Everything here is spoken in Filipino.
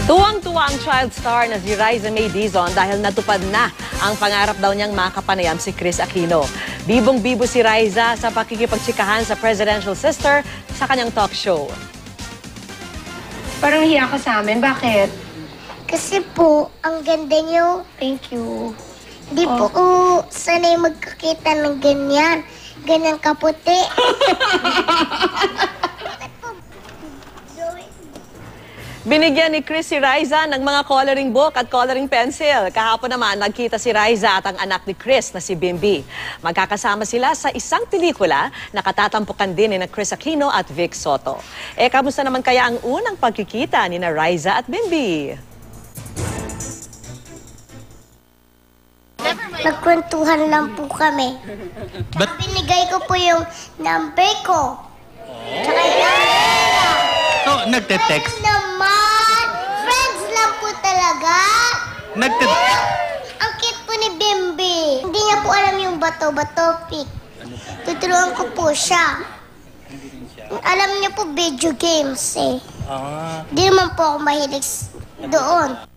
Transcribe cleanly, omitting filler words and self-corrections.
Tuwang-tuwa ang child star na si Riza May Dizon dahil natupad na ang pangarap daw niyang makapanayam si Chris Aquino. Bibong-bibo si Riza sa pakikipagtsikahan sa presidential sister sa kanyang talk show. Parang hiya ka sa amin. Bakit? Kasi po, ang ganda niyo. Thank you. Di po sanay magkakita ng ganyan. Ganyan kaputi. Binigyan ni Chris si Riza ng mga coloring book at coloring pencil. Kahapon naman, nagkita si Riza at ang anak ni Chris na si Bimbi. Magkakasama sila sa isang pelikula na katatampukan din ni Chris Aquino at Vic Soto. Kamusta naman kaya ang unang pagkikita ni na Riza at Bimbi? Nagkwentuhan lang po kami. Binigay ko po yung number ko. Tsaka So, nagte-text? naman! Friends lang po talaga. Ang cute po ni Bimbi. Hindi niya po alam yung bato-bato pic. Tuturuan ko po siya. Alam niya po video games eh. Hindi naman po ako mahilig doon.